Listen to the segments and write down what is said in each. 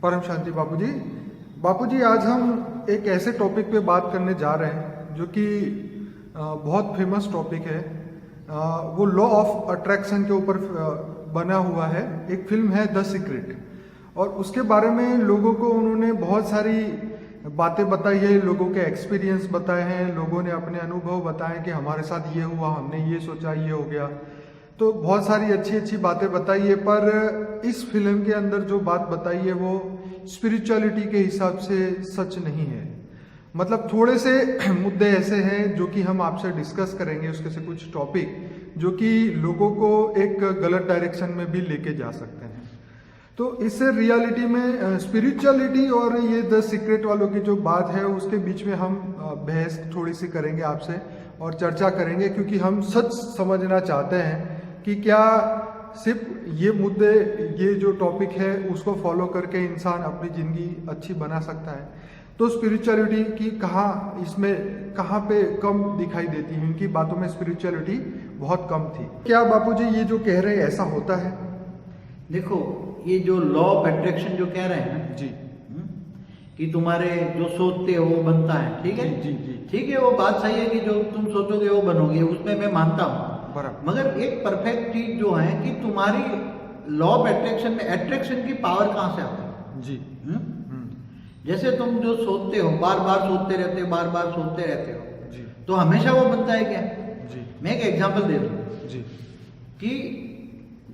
परम शांति बापूजी। बापूजी, आज हम एक ऐसे टॉपिक पे बात करने जा रहे हैं जो कि बहुत फेमस टॉपिक है। वो लॉ ऑफ अट्रैक्शन के ऊपर बना हुआ है। एक फिल्म है द सीक्रेट, और उसके बारे में लोगों को उन्होंने बहुत सारी बातें बताई है, लोगों के एक्सपीरियंस बताए हैं, लोगों ने अपने अनुभव बताए कि हमारे साथ ये हुआ, हमने ये सोचा, ये हो गया। तो बहुत सारी अच्छी अच्छी बातें बताई है, पर इस फिल्म के अंदर जो बात बताई है वो स्पिरिचुअलिटी के हिसाब से सच नहीं है। मतलब थोड़े से मुद्दे ऐसे हैं जो कि हम आपसे डिस्कस करेंगे, उसके से कुछ टॉपिक जो कि लोगों को एक गलत डायरेक्शन में भी लेके जा सकते हैं। तो इससे रियलिटी में स्पिरिचुअलिटी और ये द सीक्रेट वालों की जो बात है उसके बीच में हम बहस थोड़ी सी करेंगे आपसे और चर्चा करेंगे, क्योंकि हम सच समझना चाहते हैं कि क्या सिर्फ ये मुद्दे, ये जो टॉपिक है उसको फॉलो करके इंसान अपनी ज़िंदगी अच्छी बना सकता है। तो स्पिरिचुअलिटी की कहाँ पे कम दिखाई देती है, इनकी बातों में स्पिरिचुअलिटी बहुत कम थी। क्या बापूजी ये जो कह रहे हैं ऐसा होता है? देखो, ये जो लॉ ऑफ अट्रैक्शन जो कह रहे हैं ना जी, कि तुम्हारे जो सोचते हो वो बनता है, ठीक है जी जी, ठीक है, वो बात सही है कि जो तुम सोचोगे वो बनोगे, उसमें मैं मानता हूँ। बराबर। मगर एक परफेक्ट चीज जो है कि तुम्हारी लॉ ऑफ अट्रैक्शन में अट्रैक्शन की पावर कहाँ से आती है? जी, जैसे तुम जो सोचते हो, बार बार सोचते रहते हो, बार बार सोचते रहते हो जी, तो हमेशा वो बनता है क्या? जी, मैं एक एग्जांपल दे दूं जी, कि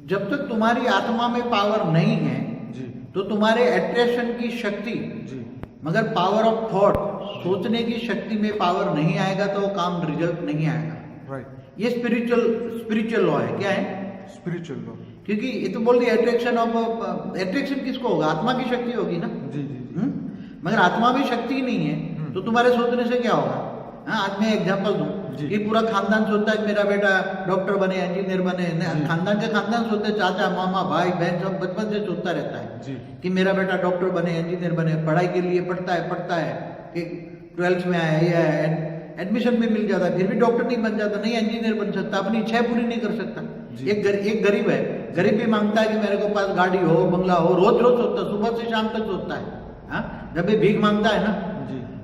जब तक तुम्हारी आत्मा में पावर नहीं है जी, तो तुम्हारे अट्रैक्शन की शक्ति, जी, मगर पावर ऑफ थॉट, सोचने की शक्ति में पावर नहीं आएगा तो वो काम रिजल्ट नहीं आएगा। राइट। ये स्पिरिचुअल लॉ है। क्या है? Spiritual law. क्योंकि ये तो बोल दिया अट्रैक्शन ऑफ, अट्रैक्शन किसको होगा? आत्मा की शक्ति होगी ना। जी जी, मगर आत्मा में शक्ति ही नहीं है तो तुम्हारे सोचने से क्या होगा? हाँ, आज मैं एग्जांपल दूं कि पूरा खानदान सोचता है मेरा बेटा डॉक्टर बने, इंजीनियर बने, खानदान सोचते हैं, चाचा मामा भाई बहन सब बचपन से सोचता रहता है जी, कि मेरा बेटा डॉक्टर बने, इंजीनियर बने, पढ़ाई के लिए पढ़ता है कि 12th में आया, ये आया, एडमिशन में मिल जाता है, फिर भी डॉक्टर नहीं बन जाता, नहीं इंजीनियर बन सकता, अपनी इच्छा पूरी नहीं कर सकता। एक गरीब है, गरीब भी मांगता है कि मेरे को पास गाड़ी हो, बंगला हो, रोज रोज सोचता है, सुबह से शाम तक सोचता है। हाँ, जब भी भीख मांगता है ना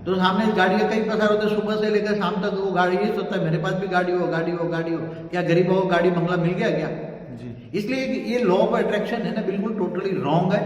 तो सामने गाड़ी कई पसार होते, सुबह से लेकर शाम तक वो गाड़ी ही सोचता है मेरे पास भी गाड़ी हो, गाड़ी हो, गाड़ी हो। क्या गरीब हो, गाड़ी बंगला मिल गया क्या? इसलिए ये लॉ ऑफ अट्रैक्शन है ना, बिल्कुल टोटली रॉन्ग है।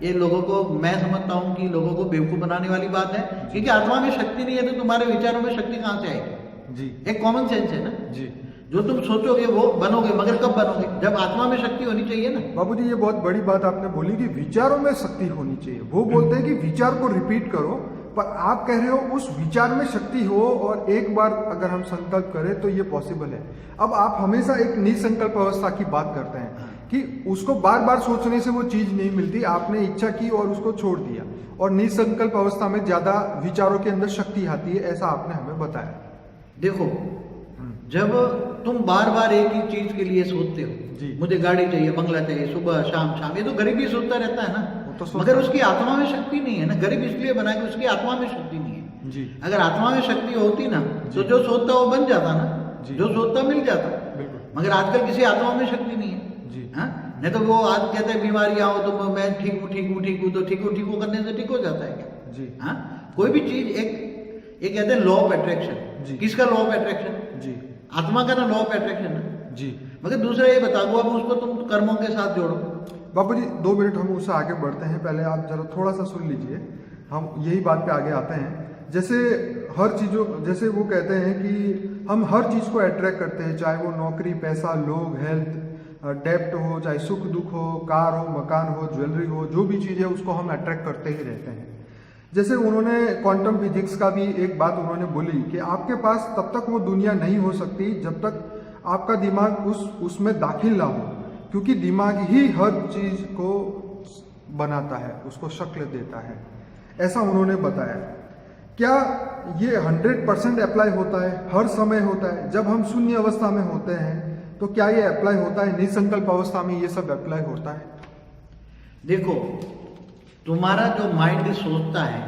ये लोगों को, मैं समझता हूँ कि लोगों को बेवकूफ बनाने वाली बात है, क्योंकि आत्मा में शक्ति नहीं है तो तुम्हारे विचारों में शक्ति कहाँ से आएगी? जी, एक कॉमन सेंस है ना। जी। जो तुम सोचोगे वो बनोगे, मगर कब बनोगे? जब आत्मा में शक्ति होनी चाहिए ना। बाबूजी, ये बहुत बड़ी बात आपने बोली कि विचारों में शक्ति होनी चाहिए। वो बोलते हैं कि विचार को रिपीट करो, पर आप कह रहे हो उस विचार में शक्ति हो, और एक बार अगर हम संकल्प करें तो ये पॉसिबल है। अब आप हमेशा एक निसंकल्प अवस्था की बात करते हैं कि उसको बार बार सोचने से वो चीज नहीं मिलती, आपने इच्छा की और उसको छोड़ दिया, और निसंकल्प अवस्था में ज्यादा विचारों के अंदर शक्ति आती है, ऐसा आपने हमें बताया। देखो, जब तुम बार बार एक ही चीज के लिए सोचते हो, मुझे गाड़ी चाहिए, बंगला चाहिए, सुबह शाम शाम, ये तो गरीब ही सोचता रहता है ना। मगर उसकी आत्मा में शक्ति नहीं है ना। गरीब इसलिए बना कि उसकी आत्मा में शक्ति नहीं है। जी। अगर आत्मा में शक्ति होती ना तो जो सोचता वो बन जाता ना, जो सोचता मिल जाता। मगर आजकल किसी आत्मा में शक्ति नहीं है। हाँ? नहीं तो वो आज कहते हैं बीमारियां हो तो मैं ठीक हूँ तो ठीक हूँ करने से ठीक हो जाता है क्या? जी। हाँ, कोई भी चीज एक कहते हैं लॉ ऑफ अट्रैक्शन। किसका लॉ ऑफ अट्रैक्शन? जी, आत्मा का ना लॉ ऑफ अट्रैक्शन है। जी। मगर दूसरा ये बता दो, अब उसको तुम कर्मों के साथ जोड़ो। बापूजी 2 मिनट हम उससे आगे बढ़ते हैं, पहले आप जरा थोड़ा सा सुन लीजिए, हम यही बात पे आगे आते हैं। जैसे जैसे वो कहते हैं कि हम हर चीज़ को अट्रैक्ट करते हैं, चाहे वो नौकरी, पैसा, लोग, हेल्थ, डेप्ट हो, चाहे सुख दुख हो, कार हो, मकान हो, ज्वेलरी हो, जो भी चीज़ है उसको हम अट्रैक्ट करते ही रहते हैं। जैसे उन्होंने क्वांटम फिजिक्स का भी एक बात उन्होंने बोली कि आपके पास तब तक वो दुनिया नहीं हो सकती जब तक आपका दिमाग उसमें दाखिल ना हो, क्योंकि दिमाग ही हर चीज को बनाता है, उसको शक्ल देता है, ऐसा उन्होंने बताया। क्या ये 100% अप्लाई होता है, हर समय होता है? जब हम शून्य अवस्था में होते हैं तो क्या ये अप्लाई होता है? निसंकल्प अवस्था में ये सब अप्लाई होता है? देखो, तुम्हारा जो माइंड सोचता है,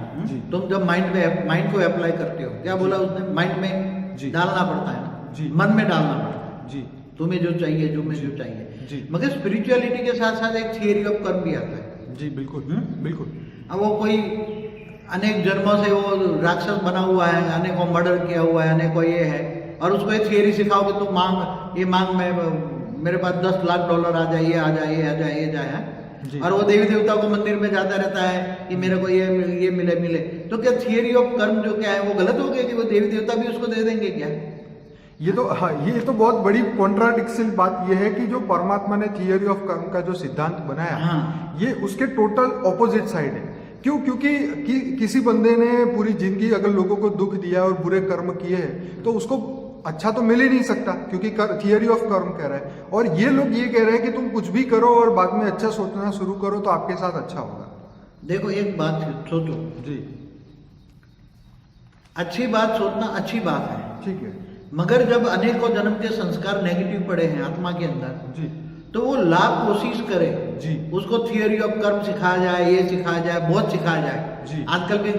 तुम जब माइंड को अप्लाई करते हो, क्या बोला उसने? माइंड में डालना पड़ता है ना, मन में डालना पड़ता है जी, तुम्हें जो चाहिए, जो मुझे चाहिए। मगर स्पिरिचुअलिटी के साथ साथ एक थियरी ऑफ कर्म भी आता है। जी बिल्कुल, बिल्कुल। अब वो कोई अनेक जन्मों से वो राक्षस बना हुआ है, अनेक को मर्डर किया हुआ है, अनेक को ये है, और उसको एक थियरी सिखाओ कि तुम मांग मैं मेरे पास $10 लाख आ जाए, ये आ जाए, ये आ जाए, ये जाए, जी। और वो देवी देवता को मंदिर में जाता रहता है कि मेरे को ये मिले, तो क्या थियरी ऑफ कर्म जो क्या है वो गलत हो गया कि वो देवी देवता भी उसको दे देंगे क्या? ये तो बहुत बड़ी कॉन्ट्राडिक्शन बात ये है कि जो परमात्मा ने थियरी ऑफ कर्म का जो सिद्धांत बनाया, हाँ। ये उसके टोटल ऑपोजिट साइड है। क्यों? क्योंकि किसी बंदे ने पूरी जिंदगी अगर लोगों को दुख दिया और बुरे कर्म किए हैं तो उसको अच्छा तो मिल ही नहीं सकता, क्योंकि थियरी ऑफ कर्म कह रहा है। और ये लोग ये कह रहे हैं कि तुम कुछ भी करो और बाद में अच्छा सोचना शुरू करो तो आपके साथ अच्छा होगा। देखो एक बात सोचो जी, अच्छी बात सोचना अच्छी बात है, ठीक है मगर जब अनेकों जन्म के संस्कार नेगेटिव पड़े हैं आत्मा के अंदर, जी, तो वो लाख कोशिश करे जी, उसको थियरी ऑफ कर्म सिखाया जाए, ये सिखाया जाए, बहुत सिखाया जाए। जी। आजकल भी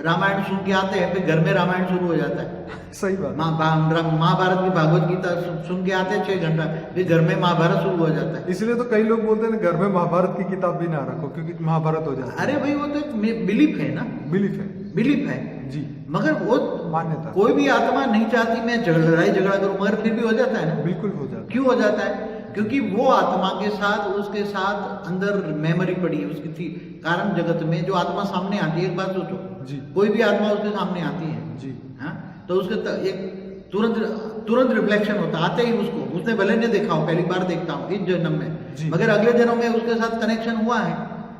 रामायण सुन के आते हैं, फिर घर में रामायण शुरू हो जाता है। सही बात। महाभारत की भागवत गीता सुन के आते हैं 6 घंटा, फिर घर में महाभारत शुरू हो जाता है। इसलिए तो कई लोग बोलते हैं घर में महाभारत की किताब भी ना रखो क्योंकि महाभारत हो जाता है। अरे भाई वो तो एक बिलीफ है ना, बिलीफ है जी, मगर वो मान्यता। कोई भी आत्मा नहीं चाहती मैं लड़ाई झगड़ा करूं, मगर फिर भी हो जाता है ना। बिल्कुल हो जाता है। क्यों हो जाता है? क्योंकि वो आत्मा के साथ उसके साथ अंदर मेमोरी पड़ी है उसकी थी। कारण जगत में जो आत्मा सामने आती है, एक बात सोचो जी, कोई भी आत्मा उसके सामने आती है जी, हाँ, तो उसके एक तुरंत रिफ्लेक्शन होता है, आते ही उसने भले नहीं देखा हो, पहली बार देखता हूँ इस जन्म जी। में, मगर अगले जन्म में उसके साथ कनेक्शन हुआ है,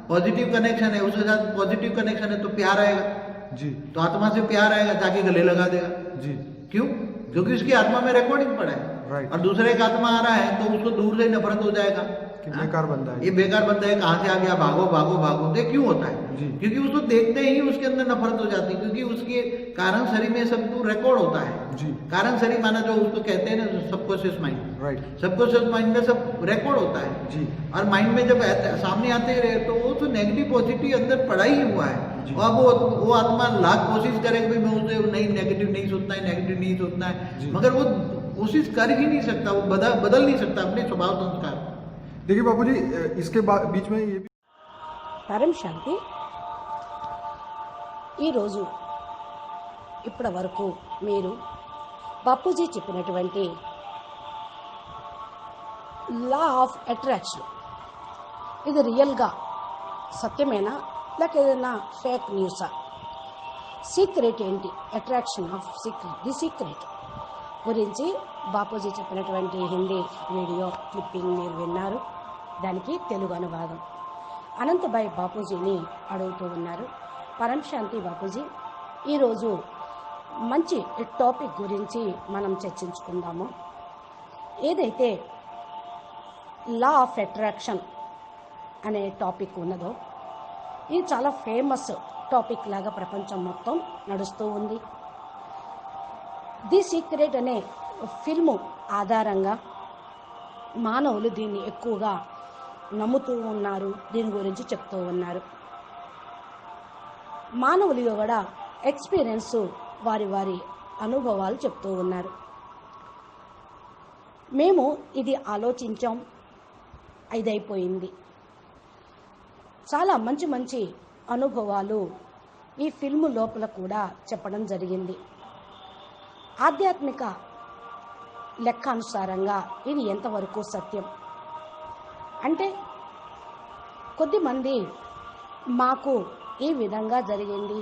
पॉजिटिव कनेक्शन है, उसके साथ पॉजिटिव कनेक्शन है, तो प्यार आएगा जी, तो आत्मा से प्यार आएगा, जाके गले लगा देगा। जी, क्यों? क्योंकि उसकी आत्मा में रिकॉर्डिंग पड़ा है। राइट। और दूसरे का आत्मा आ रहा है तो उसको दूर से नफरत हो जाएगा कि बेकार बंदा है, ये बेकार बंदा है, कहाँ से आ गया, भागो भागो भागो। तो क्यों होता है? जी। क्योंकि उसको देखते ही उसके अंदर नफरत हो जाती है, क्योंकि उसके कारण शरीर में सब कुछ रिकॉर्ड होता है। जी, कारण शरीर माना जो उसको कहते हैं ना subconscious mind, right, subconscious mind में सब रिकॉर्ड होता है। जी, और माइंड में जब सामने आते रहे तो वो तो नेगेटिव पॉजिटिव अंदर पड़ा ही हुआ है। जी। और वो आत्मा लाख कोशिश करे कि मैं उसे नहीं नेगेटिव नहीं सोचना है, नेगेटिव नहीं सोचना जी। है, मगर वो कोशिश कर ही नहीं सकता, वो बदल नहीं सकता अपने स्वभाव संस्कार। देखिए बाबूजी, इसके बीच में ये भी పరం శాంతి ఈరోజు ఇప్పటి వరకు మీరు బాపూజీ చెప్పినటువంటి లా ఆఫ్ అట్రాక్షన్ ఇది రియల్గా సత్యమేనా లేక ఏదైనా ఫేక్ న్యూసా? సీక్రెట్ ఏంటి? Attraction of secret, the secret గురించి బాపూజీ చెప్పినటువంటి హిందీ వీడియో క్లిప్పింగ్ మీరు విన్నారు. దానికి తెలుగు అనువాదం అనంతభాయ్ బాపూజీని అడుగుతూ ఉన్నారు. పరం శాంతి బాపూజీ, ఈరోజు మంచి టాపిక్ గురించి మనం చర్చించుకుందాము. ఏదైతే లా ఆఫ్ అట్రాక్షన్ అనే టాపిక్ ఉన్నదో ఇది చాలా ఫేమస్ టాపిక్ లాగా ప్రపంచం మొత్తం నడుస్తూ ఉంది. ది సీక్రెట్ అనే ఫిల్ము ఆధారంగా మానవులు దీన్ని ఎక్కువగా నమ్ముతూ ఉన్నారు, దీని గురించి చెప్తూ ఉన్నారు. మానవులు కూడా ఎక్స్పీరియన్స్ వారి వారి అనుభవాలు చెప్తూ ఉన్నారు. మేము ఇది ఆలోచించాం, ఇదైపోయింది. చాలా మంచి మంచి అనుభవాలు ఈ ఫిల్ము లోపల కూడా చెప్పడం జరిగింది. ఆధ్యాత్మిక లెక్క అనుసారంగా ఇది ఎంతవరకు సత్యం అంటే, కొద్దిమంది మాకు ఈ విధంగా జరిగింది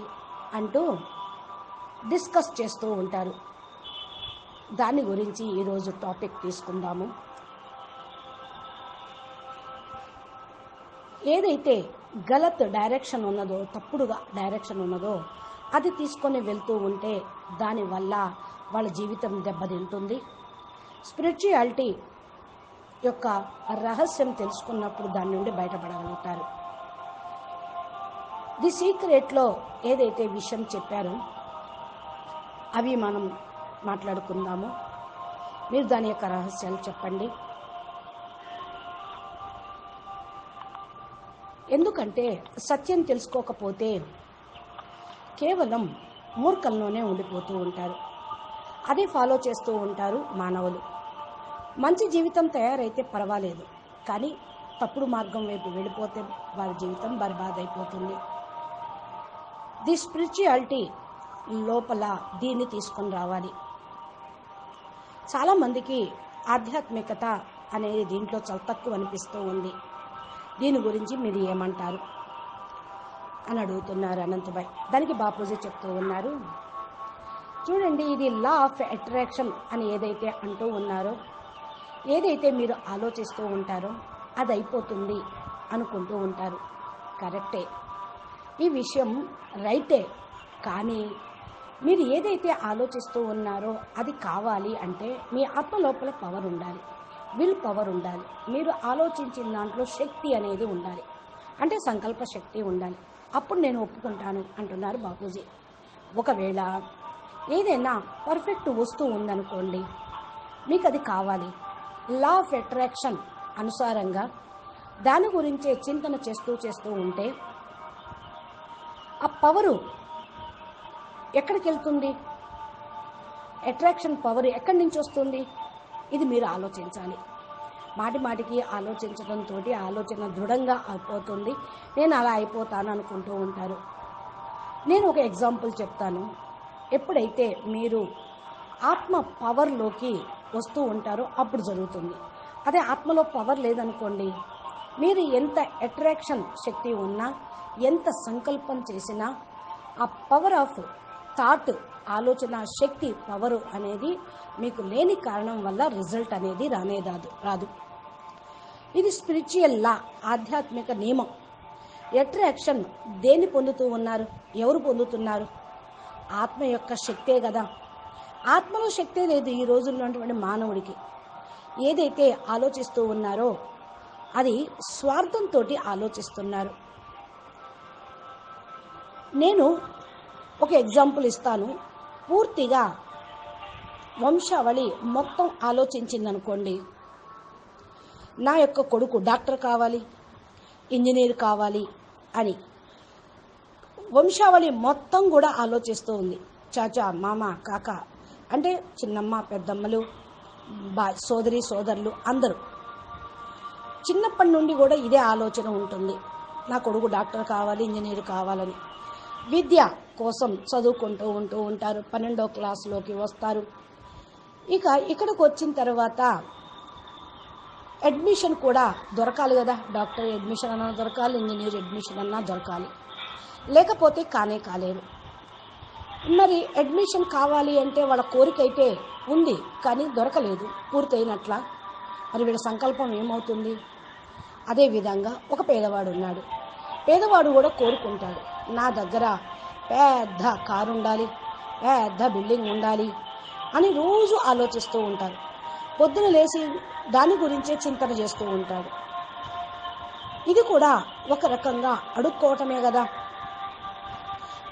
అంటూ డిస్కస్ చేస్తూ ఉంటారు. దాని గురించి ఈరోజు టాపిక్ తీసుకుందాము. ఏదైతే గలత్ డైరెక్షన్ ఉన్నదో, తప్పుడుగా డైరెక్షన్ ఉన్నదో అది తీసుకొని వెళ్తూ ఉంటే దానివల్ల వాళ్ళ జీవితం దెబ్బతింటుంది. స్పిరిచువాలిటీ యొక్క రహస్యం తెలుసుకున్నప్పుడు దాని నుండి బయటపడగలుగుతారు. ది సీక్రెట్లో ఏదైతే విషయం చెప్పారో అవి మనం మాట్లాడుకుందాము. మీరు దాని యొక్క రహస్యాలు చెప్పండి. ఎందుకంటే సత్యం తెలుసుకోకపోతే కేవలం మూర్ఖంలోనే ఉండిపోతూ ఉంటారు. అదే ఫాలో చేస్తూ ఉంటారు మానవులు. మంచి జీవితం తయారైతే పర్వాలేదు, కానీ తప్పుడు మార్గం వైపు వెళ్ళిపోతే వారి జీవితం బర్బాదైపోతుంది. ది స్పిరిచువాలిటీ లోపల దీన్ని తీసుకొని రావాలి. చాలామందికి ఆధ్యాత్మికత అనేది దీంట్లో చాలా తక్కువ అనిపిస్తూ ఉంది. దీని గురించి మీరు ఏమంటారు అని అడుగుతున్నారు అనంతభాయ్. దానికి బాపూజీ చెప్తూ ఉన్నారు, చూడండి, ఇది లా ఆఫ్ అట్రాక్షన్ అని ఏదైతే అంటూ ఉన్నారో, ఏదైతే మీరు ఆలోచిస్తూ ఉంటారో అది అయిపోతుంది అనుకుంటూ ఉంటారు. కరెక్టే, ఈ విషయం రైటే. కానీ మీరు ఏదైతే ఆలోచిస్తూ ఉన్నారో అది కావాలి అంటే మీ ఆత్మ లోపల పవర్ ఉండాలి, విల్ పవర్ ఉండాలి. మీరు ఆలోచించిన దాంట్లో శక్తి అనేది ఉండాలి, అంటే సంకల్ప శక్తి ఉండాలి. అప్పుడు నేను ఒప్పుకుంటాను అంటున్నారు బాపూజీ. ఒకవేళ ఏదైనా పర్ఫెక్ట్ వస్తువు ఉందనుకోండి, మీకు అది కావాలి, లా ఆఫ్ అట్రాక్షన్ అనుసారంగా దాని గురించే చింతన చేస్తూ ఉంటే ఆ పవరు ఎక్కడికి వెళ్తుంది? అట్రాక్షన్ పవర్ ఎక్కడి నుంచి వస్తుంది? ఇది మీరు ఆలోచించాలి. మాటికి ఆలోచించడంతో ఆలోచన దృఢంగా అయిపోతుంది. నేను అలా అయిపోతాను అనుకుంటూ ఉంటారు. నేను ఒక ఎగ్జాంపుల్ చెప్తాను. ఎప్పుడైతే మీరు ఆత్మ పవర్లోకి వస్తూ ఉంటారో అప్పుడు జరుగుతుంది. అదే ఆత్మలో పవర్ లేదనుకోండి, మీరు ఎంత అట్రాక్షన్ శక్తి ఉన్నా, ఎంత సంకల్పం చేసినా ఆ పవర్ ఆఫ్ థాట్, ఆలోచన శక్తి పవరు అనేది మీకు లేని కారణం వల్ల రిజల్ట్ అనేది రాదు. ఇది స్పిరిచువల్ లా, ఆధ్యాత్మిక నియమం. అట్రాక్షన్ దేన్ని పొందుతూ ఉన్నారు? ఎవరు పొందుతున్నారు? ఆత్మ యొక్క శక్తే కదా. ఆత్మలో శక్తే లేదు ఈ రోజుల్లో ఉన్నటువంటి మానవుడికి. ఏదైతే ఆలోచిస్తూ ఉన్నారో అది స్వార్థంతో ఆలోచిస్తున్నారు. నేను ఒక ఎగ్జాంపుల్ ఇస్తాను. పూర్తిగా వంశావళి మొత్తం ఆలోచించిందనుకోండి, నా యొక్క కొడుకు డాక్టర్ కావాలి, ఇంజనీర్ కావాలి అని వంశావళి మొత్తం కూడా ఆలోచిస్తూ ఉంది. చాచా, మామ, కాక అంటే చిన్నమ్మ, పెద్దమ్మలు, సోదరి సోదరులు అందరూ చిన్నప్పటి నుండి కూడా ఇదే ఆలోచన ఉంటుంది. నా కొడుకు డాక్టర్ కావాలి, ఇంజనీర్ కావాలని. విద్య కోసం చదువుకుంటూ ఉంటారు. 12వ క్లాసులోకి వస్తారు. ఇక ఇక్కడికి వచ్చిన తర్వాత అడ్మిషన్ కూడా దొరకాలి కదా. డాక్టర్ అడ్మిషన్ అన్నా దొరకాలి, ఇంజనీర్ అడ్మిషన్ అన్నా దొరకాలి, లేకపోతే కాలేరు. మరి అడ్మిషన్ కావాలి అంటే వాళ్ళ కోరిక అయితే ఉంది, కానీ దొరకలేదు పూర్తయినట్ల. మరి వీళ్ళ సంకల్పం ఏమవుతుంది? అదేవిధంగా ఒక పేదవాడు ఉన్నాడు. పేదవాడు కూడా కోరుకుంటాడు, నా దగ్గర పెద్ద కారు ఉండాలి, పెద్ద బిల్డింగ్ ఉండాలి అని రోజు ఆలోచిస్తూ ఉంటారు. పొద్దున లేచి దాని గురించే చింతన చేస్తూ ఉంటాడు. ఇది కూడా ఒక రకంగా అడుక్కోవటమే కదా.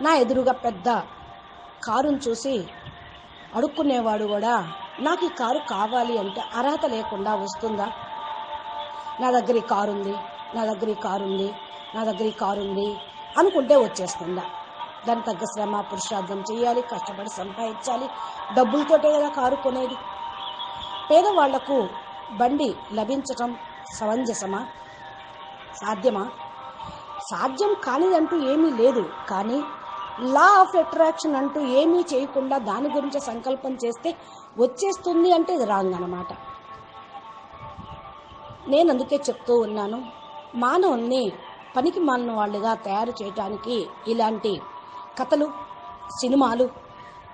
నా ఎదురుగా పెద్ద కారును చూసి అడుక్కునేవాడు కూడా నాకు ఈ కారు కావాలి అంటే అర్హత లేకుండా వస్తుందా? నా దగ్గర ఈ కారు ఉంది, నా దగ్గర ఈ కారు ఉంది, నా దగ్గర ఈ కారు ఉంది అనుకుంటే వచ్చేస్తుందా? దాని తగ్గ శ్రమ, పురుషార్థం చేయాలి, కష్టపడి సంపాదించాలి, డబ్బులతోటే కదా కారు కొనేది. పేదవాళ్లకు బండి లభించటం సమంజసమా? సాధ్యమా? సాధ్యం కానిదంటూ ఏమీ లేదు. కానీ లా ఆఫ్ అట్రాక్షన్ అంటూ ఏమీ చేయకుండా దాని గురించి సంకల్పం చేస్తే వచ్చేస్తుంది అంటే ఇది రాంగ్ అన్నమాట. నేను అందుకే చెప్తూ ఉన్నాను, మానవుల్ని పనికి మాలిన వాళ్ళుగా తయారు చేయడానికి ఇలాంటి కథలు, సినిమాలు,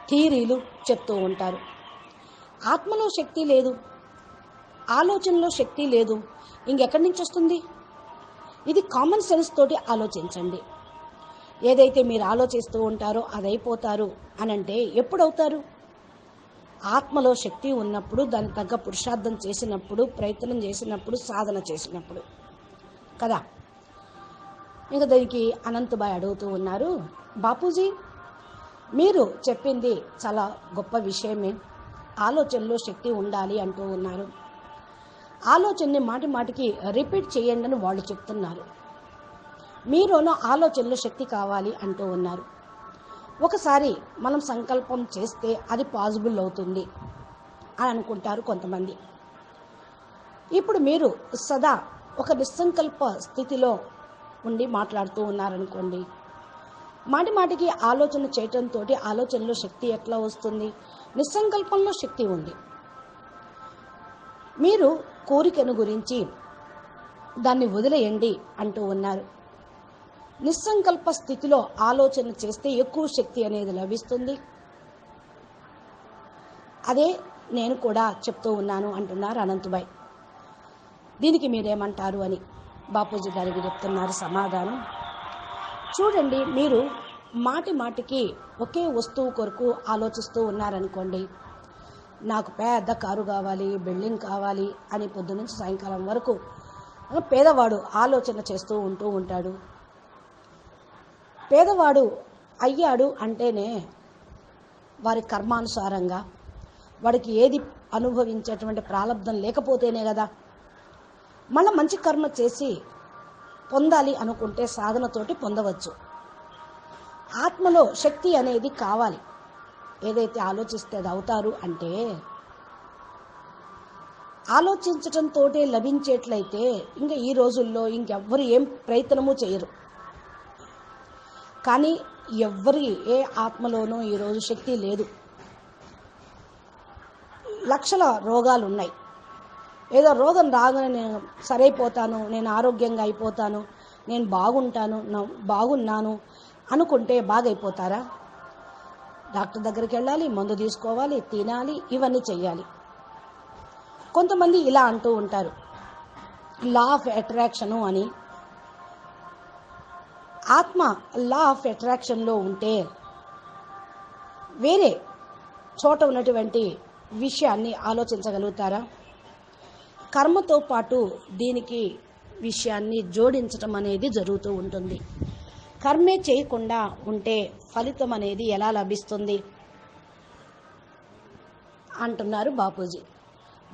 థియరీలు చెప్తూ ఉంటారు. ఆత్మలో శక్తి లేదు, ఆలోచనలో శక్తి లేదు, ఇంకెక్కడి నుంచి వస్తుంది? ఇది కామన్ సెన్స్ తోటి ఆలోచించండి. ఏదైతే మీరు ఆలోచిస్తూ ఉంటారో అదైపోతారు అనంటే ఎప్పుడవుతారు? ఆత్మలో శక్తి ఉన్నప్పుడు, దాని తగ్గ పురుషార్థం చేసినప్పుడు, ప్రయత్నం చేసినప్పుడు, సాధన చేసినప్పుడు కదా. ఇంకా దానికి అనంతభాయ్ అడుగుతూ ఉన్నారు, బాపూజీ మీరు చెప్పింది చాలా గొప్ప విషయమే, ఆలోచనలో శక్తి ఉండాలి అంటూ ఉన్నారు. ఆలోచనని మాటికి రిపీట్ చేయండి అని వాళ్ళు చెప్తున్నారు. మీలోనూ ఆలోచనలో శక్తి కావాలి అంటూ ఉన్నారు. ఒకసారి మనం సంకల్పం చేస్తే అది పాసిబుల్ అవుతుంది అని అనుకుంటారు కొంతమంది. ఇప్పుడు మీరు సదా ఒక నిస్సంకల్ప స్థితిలో ఉండి మాట్లాడుతూ ఉన్నారనుకోండి, మాటి మాటికి ఆలోచన చేయటంతో ఆలోచనలో శక్తి ఎట్లా వస్తుంది? నిస్సంకల్పంలో శక్తి ఉంది. మీరు కోరికను గురించి దాన్ని వదిలేయండి అంటూ ఉన్నారు. నిస్సంకల్ప స్థితిలో ఆలోచన చేస్తే ఎక్కువ శక్తి అనేది లభిస్తుంది. అదే నేను కూడా చెప్తూ ఉన్నాను అంటున్నారు అనంతభాయ్. దీనికి మీరేమంటారు అని బాపూజీ గారికి చెప్తున్నారు సమాధానం. చూడండి, మీరు మాటి మాటికి ఒకే వస్తువు కొరకు ఆలోచిస్తూ ఉన్నారనుకోండి, నాకు పెద్ద కారు కావాలి, బిల్డింగ్ కావాలి అని పొద్దు నుంచి సాయంకాలం వరకు పేదవాడు ఆలోచన చేస్తూ ఉంటాడు. పేదవాడు అయ్యాడు అంటేనే వారి కర్మానుసారంగా వాడికి ఏది అనుభవించేటువంటి ప్రారంధం లేకపోతేనే కదా. మళ్ళీ మంచి కర్మ చేసి పొందాలి అనుకుంటే సాధనతోటి పొందవచ్చు. ఆత్మలో శక్తి అనేది కావాలి. ఏదైతే ఆలోచిస్తే అది అవుతారు అంటే, ఆలోచించటంతో లభించేట్లయితే ఇంకా ఈ రోజుల్లో ఇంకెవ్వరు ఏం ప్రయత్నము చేయరు. కానీ ఎవ్వరి ఏ ఆత్మలోనూ ఈరోజు శక్తి లేదు. లక్షల రోగాలు ఉన్నాయి. ఏదో రోగం రాగానే నేను సరైపోతాను, నేను ఆరోగ్యంగా అయిపోతాను, నేను బాగున్నాను అనుకుంటే బాగైపోతారా? డాక్టర్ దగ్గరికి వెళ్ళాలి, మందు తీసుకోవాలి, తినాలి, ఇవన్నీ చెయ్యాలి. కొంతమంది ఇలా అంటూ ఉంటారు, లా ఆఫ్ అట్రాక్షను అని. ఆత్మ లా ఆఫ్ అట్రాక్షన్లో ఉంటే వేరే చోట ఉన్నటువంటి విషయాన్ని ఆలోచించగలుగుతారా? కర్మతో పాటు దీనికి విషయాన్ని జోడించటం అనేది జరుగుతూ ఉంటుంది. కర్మే చేయకుండా ఉంటే ఫలితం అనేది ఎలా లభిస్తుంది అంటున్నారు బాపూజీ.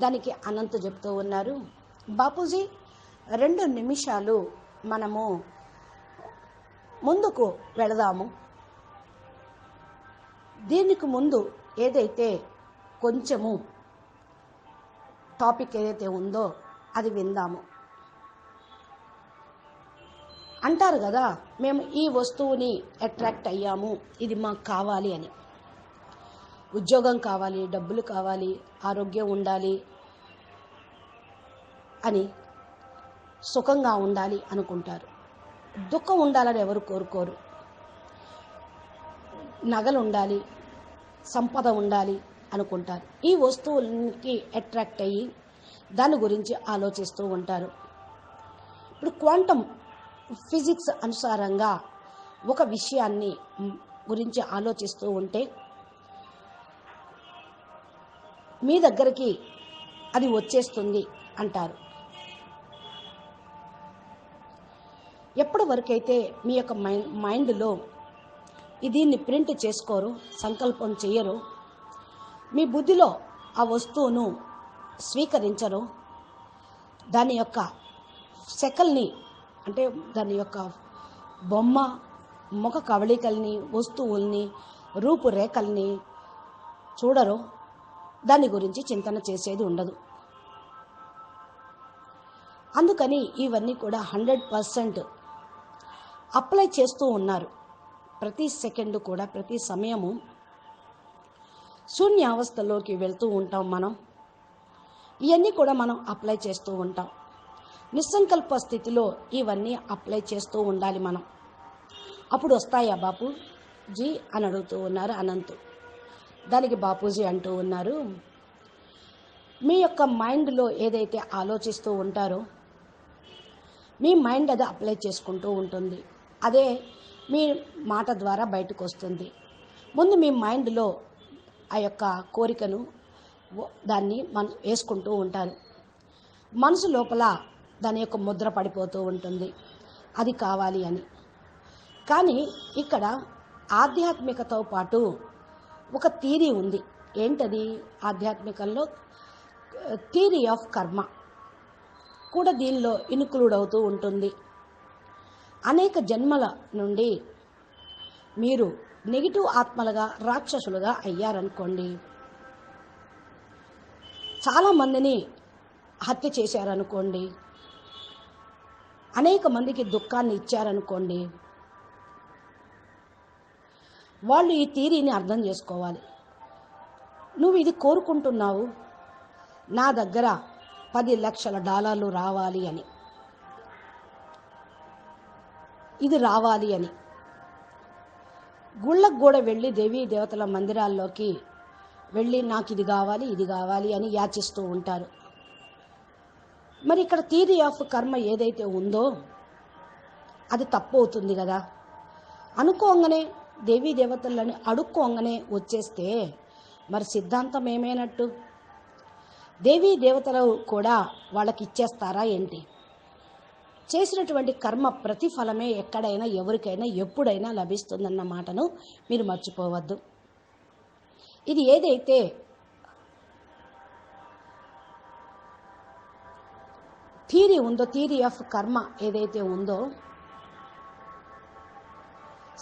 దానికి అనంత్ చెప్తూ ఉన్నారు, బాపూజీ 2 నిమిషాలు మనము ముందుకు వెళదాము. దీనికి ముందు ఏదైతే కొంచెము టాపిక్ ఏదైతే ఉందో అది విందాము. అంటారు కదా, మేము ఈ వస్తువుని అట్రాక్ట్ అయ్యాము, ఇది మాకు కావాలి అని. ఉద్యోగం కావాలి, డబ్బులు కావాలి, ఆరోగ్యం ఉండాలి అని, సుఖంగా ఉండాలి అనుకుంటారు. దుఃఖం ఉండాలని ఎవరు కోరుకోరు. నగలు ఉండాలి, సంపద ఉండాలి అనుకుంటారు. ఈ వస్తువులకి అట్రాక్ట్ అయ్యి దాని గురించి ఆలోచిస్తూ ఉంటారు. ఇప్పుడు క్వాంటమ్ ఫిజిక్స్ అనుసారంగా ఒక విషయాన్ని గురించి ఆలోచిస్తూ ఉంటే మీ దగ్గరికి అది వచ్చేస్తుంది అంటారు. ఎప్పటి వరకైతే మీ యొక్క మైండ్లో దీన్ని ప్రింట్ చేసుకోరు, సంకల్పం చేయరు, మీ బుద్ధిలో ఆ వస్తువును స్వీకరించరు, దాని యొక్క శకల్ని అంటే దాని యొక్క బొమ్మ, ముఖ కవళికల్ని, వస్తువుల్ని, రూపురేఖల్ని చూడరు, దాని గురించి చింతన చేసేది ఉండదు. అందుకని ఇవన్నీ కూడా 100% అప్లై చేస్తూ ఉన్నారు. ప్రతి సెకండ్ కూడా, ప్రతి సమయము శూన్యావస్థలోకి వెళ్తూ ఉంటాం మనం. ఇవన్నీ కూడా మనం అప్లై చేస్తూ ఉంటాం. నిస్సంకల్ప స్థితిలో ఇవన్నీ అప్లై చేస్తూ ఉండాలి మనం. అప్పుడు వస్తాయా బాపూజీ అని అడుగుతూ ఉన్నారు అనంత్. దానికి బాపూజీ అంటూ ఉన్నారు, మీ యొక్క మైండ్లో ఏదైతే ఆలోచిస్తూ ఉంటారో మీ మైండ్ అది అప్లై చేసుకుంటూ ఉంటుంది. అదే మీ మాట ద్వారా బయటకు వస్తుంది. ముందు మీ మైండ్లో ఆ యొక్క కోరికను దాన్ని వేసుకుంటూ ఉంటారు. మనసు లోపల దాని యొక్క ముద్ర పడిపోతూ ఉంటుంది, అది కావాలి అని. కానీ ఇక్కడ ఆధ్యాత్మికతో పాటు ఒక థియరీ ఉంది. ఏంటది? ఆధ్యాత్మికంలో థియరీ ఆఫ్ కర్మ కూడా దీనిలో ఇన్క్లూడ్ అవుతూ ఉంటుంది. అనేక జన్మల నుండి మీరు నెగిటివ్ ఆత్మలుగా, రాక్షసులుగా అయ్యారనుకోండి, చాలామందిని హత్య చేశారనుకోండి, అనేక మందికి దుఃఖాన్ని ఇచ్చారనుకోండి, వాళ్ళు ఈ థియరీని అర్థం చేసుకోవాలి. నువ్వు ఇది కోరుకుంటున్నావు, నా దగ్గర $10 లక్షల రావాలి అని, ఇది రావాలి అని. గుళ్ళకు కూడా వెళ్ళి దేవీ దేవతల మందిరాల్లోకి వెళ్ళి నాకు ఇది కావాలి అని యాచిస్తూ ఉంటారు. మరి ఇక్కడ థియరీ ఆఫ్ కర్మ ఏదైతే ఉందో అది తప్పు అవుతుంది కదా. అనుకోగానే దేవీ దేవతలని అడుక్కోగానే వచ్చేస్తే మరి సిద్ధాంతం ఏమైనట్టు? దేవీ దేవతలు కూడా వాళ్ళకి ఇచ్చేస్తారా ఏంటి? చేసినటువంటి కర్మ ప్రతిఫలమే ఎక్కడైనా ఎవరికైనా ఎప్పుడైనా లభిస్తుందన్న మాటను మీరు మర్చిపోవద్దు. ఇది ఏదైతే థియరీ ఉందో, థియరీ ఆఫ్ కర్మ ఏదైతే ఉందో,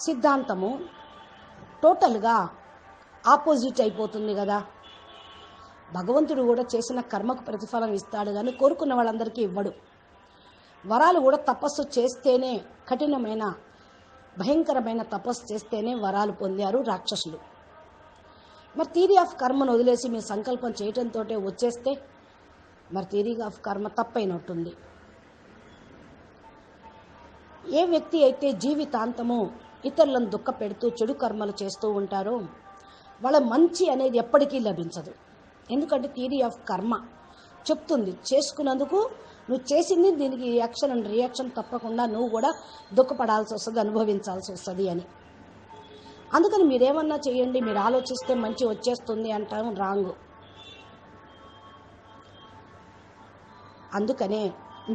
సిద్ధాంతము టోటల్గా ఆపోజిట్ అయిపోతుంది కదా. భగవంతుడు కూడా చేసిన కర్మకు ప్రతిఫలం ఇస్తాడు కానీ కోరుకున్న వాళ్ళందరికీ ఇవ్వడు. వరాలు కూడా తపస్సు చేస్తేనే, కఠినమైన భయంకరమైన తపస్సు చేస్తేనే వరాలు పొందారు రాక్షసులు. మరి థియరీ ఆఫ్ కర్మను వదిలేసి మీరు సంకల్పం చేయటంతో వచ్చేస్తే మరి థియరీ ఆఫ్ కర్మ తప్పైనట్టుంది. ఏ వ్యక్తి అయితే జీవితాంతము ఇతరులను దుఃఖ పెడుతూ చెడు కర్మలు చేస్తూ ఉంటారో వాళ్ళ మంచి అనేది ఎప్పటికీ లభించదు. ఎందుకంటే థియరీ ఆఫ్ కర్మ చెప్తుంది, చేసుకున్నందుకు నువ్వు చేసింది దీనికి యాక్షన్ అండ్ రియాక్షన్ తప్పకుండా నువ్వు కూడా దుఃఖపడాల్సి వస్తుంది, అనుభవించాల్సి వస్తుంది అని. అందుకని మీరేమన్నా చేయండి, మీరు ఆలోచిస్తే మంచి వచ్చేస్తుంది అంటాం, రాంగ్. అందుకనే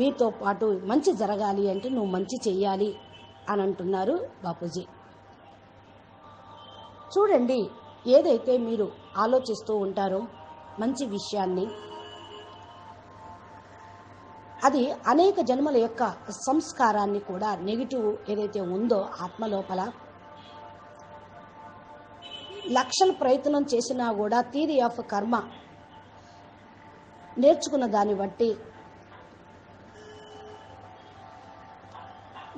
మీతో పాటు మంచి జరగాలి అంటే నువ్వు మంచి చెయ్యాలి అని అంటున్నారు బాపూజీ. చూడండి, ఏదైతే మీరు ఆలోచిస్తూ ఉంటారో మంచి విషయాన్ని, అది అనేక జన్మల యొక్క సంస్కారాన్ని కూడా, నెగిటివ్ ఏదైతే ఉందో ఆత్మ లోపల లక్షల ప్రయత్నం చేసినా కూడా థియరీ ఆఫ్ కర్మ నేర్చుకున్న దాన్ని బట్టి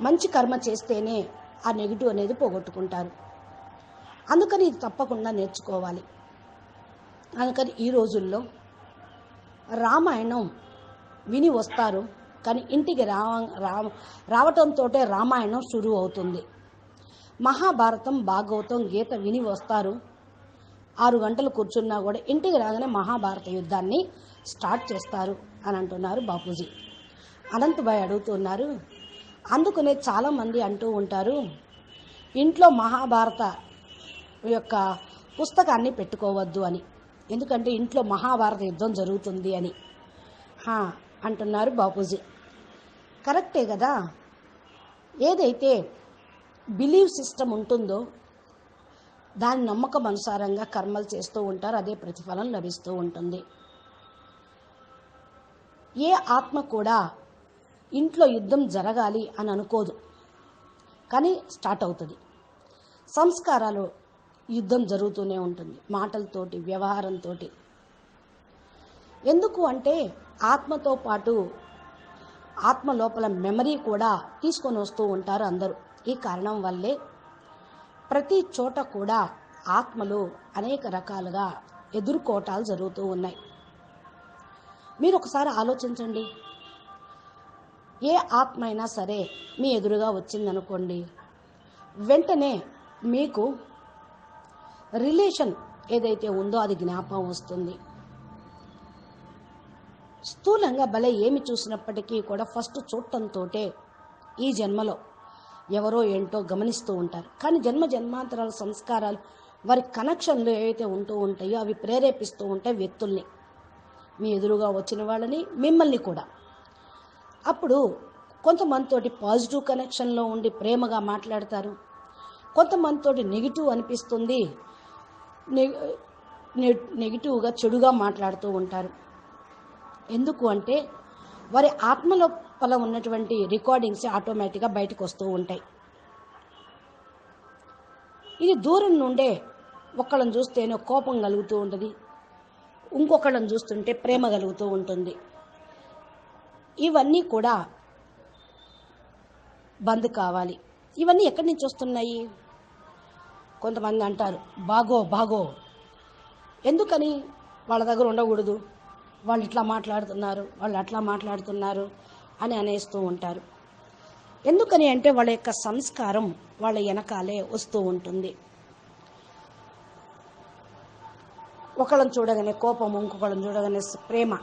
మంచి కర్మ చేస్తేనే ఆ నెగిటివ్ అనేది పోగొట్టుకుంటారు. అందుకని ఇది తప్పకుండా నేర్చుకోవాలి. అందుకని ఈ రోజుల్లో రామాయణం విని వస్తారు, కానీ ఇంటికి రావటంతో రామాయణం షురూ అవుతుంది. మహాభారతం, భాగవతం, గీత విని వస్తారు, 6 గంటలు కూర్చున్నా కూడా ఇంటికి రాగానే మహాభారత యుద్ధాన్ని స్టార్ట్ చేస్తారు అని అంటున్నారు బాపూజీ. అనంతభాయ్ అడుగుతున్నారు, అందుకనే చాలామంది అంటూ ఉంటారు ఇంట్లో మహాభారత యొక్క పుస్తకాన్ని పెట్టుకోవద్దు అని, ఎందుకంటే ఇంట్లో మహాభారత యుద్ధం జరుగుతుంది అని అంటున్నారు బాపూజీ. కరెక్టే కదా. ఏదైతే బిలీవ్ సిస్టమ్ ఉంటుందో దాని నమ్మకం అనుసారంగా కర్మలు చేస్తూ ఉంటారు, అదే ప్రతిఫలం లభిస్తూ ఉంటుంది. ఏ ఆత్మ కూడా ఇంట్లో యుద్ధం జరగాలి అని అనుకోదు, కానీ స్టార్ట్ అవుతుంది. సంస్కారాలు యుద్ధం జరుగుతూనే ఉంటుంది, మాటలతోటి, వ్యవహారంతో. ఎందుకు అంటే ఆత్మతో పాటు ఆత్మ లోపల మెమరీ కూడా తీసుకొని వస్తూ ఉంటారు అందరూ. ఈ కారణం వల్లే ప్రతి చోట కూడా ఆత్మలు అనేక రకాలుగా ఎదుర్కోవటాలు జరుగుతూ ఉన్నాయి. మీరు ఒకసారి ఆలోచించండి, ఏ ఆత్మ అయినా సరే మీ ఎదురుగా వచ్చిందనుకోండి, వెంటనే మీకు రిలేషన్ ఏదైతే ఉందో అది జ్ఞాపకం వస్తుంది. స్థూలంగా భలే ఏమి చూసినప్పటికీ కూడా ఫస్ట్ చూడటంతో ఈ జన్మలో ఎవరో ఏంటో గమనిస్తూ ఉంటారు. కానీ జన్మాంతరాల సంస్కారాలు, వారి కనెక్షన్లు ఏవైతే ఉంటూ ఉంటాయో అవి ప్రేరేపిస్తూ ఉంటాయి వ్యక్తుల్ని, మీ ఎదురుగా వచ్చిన వాళ్ళని, మిమ్మల్ని కూడా. అప్పుడు కొంతమందితోటి పాజిటివ్ కనెక్షన్లో ఉండి ప్రేమగా మాట్లాడతారు, కొంతమందితోటి నెగిటివ్ అనిపిస్తుంది, నెగిటివ్గా చెడుగా మాట్లాడుతూ ఉంటారు. ఎందుకు అంటే వారి ఆత్మ లోపల ఉన్నటువంటి రికార్డింగ్స్ ఆటోమేటిక్గా బయటకు వస్తూ ఉంటాయి. ఇది దూరం నుండే ఒకళ్ళని చూస్తేనే కోపం కలుగుతూ ఉంటుంది, ఇంకొకళ్ళని చూస్తుంటే ప్రేమ కలుగుతూ ఉంటుంది. ఇవన్నీ కూడా బంద్ కావాలి. ఇవన్నీ ఎక్కడి నుంచి వస్తున్నాయి? కొంతమంది అంటారు బాగో బాగో, ఎందుకని వాళ్ళ దగ్గర ఉండకూడదు, వాళ్ళు ఇట్లా మాట్లాడుతున్నారు, వాళ్ళు అట్లా మాట్లాడుతున్నారు అని అనేస్తూ ఉంటారు. ఎందుకని అంటే వాళ్ళ యొక్క సంస్కారం వాళ్ళ వెనకాలే వస్తూ ఉంటుంది. ఒకళ్ళని చూడగానే కోపం, ఇంకొకళ్ళని చూడగానే ప్రేమ.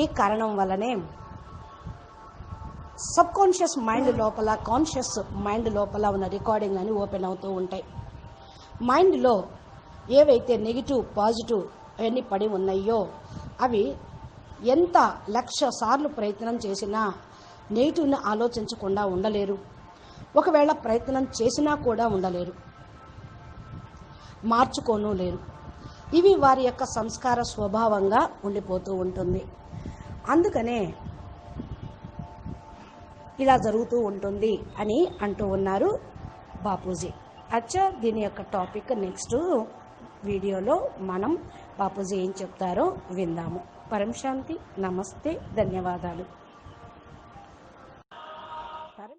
ఈ కారణం వల్లనే సబ్ కాన్షియస్ మైండ్ లోపల, కాన్షియస్ మైండ్ లోపల ఉన్న రికార్డింగ్ అని ఓపెన్ అవుతూ ఉంటాయి. మైండ్లో ఏవైతే నెగిటివ్ పాజిటివ్ అవన్నీ పడి ఉన్నాయో అవి ఎంత 1,00,000 సార్లు ప్రయత్నం చేసినా నెగిటివ్ని ఆలోచించకుండా ఉండలేరు. ఒకవేళ ప్రయత్నం చేసినా కూడా ఉండలేరు, మార్చుకోను లేరు. ఇవి వారి యొక్క సంస్కార స్వభావంగా ఉండిపోతూ ఉంటుంది. అందుకనే ఇలా జరుగుతూ ఉంటుంది అని అంటూ ఉన్నారు బాపూజీ. అచ్చా, దీని యొక్క టాపిక్ నెక్స్ట్ వీడియోలో మనం బాపూజీ ఏం చెప్తారో విందాము. పరం శాంతి. నమస్తే, ధన్యవాదాలు.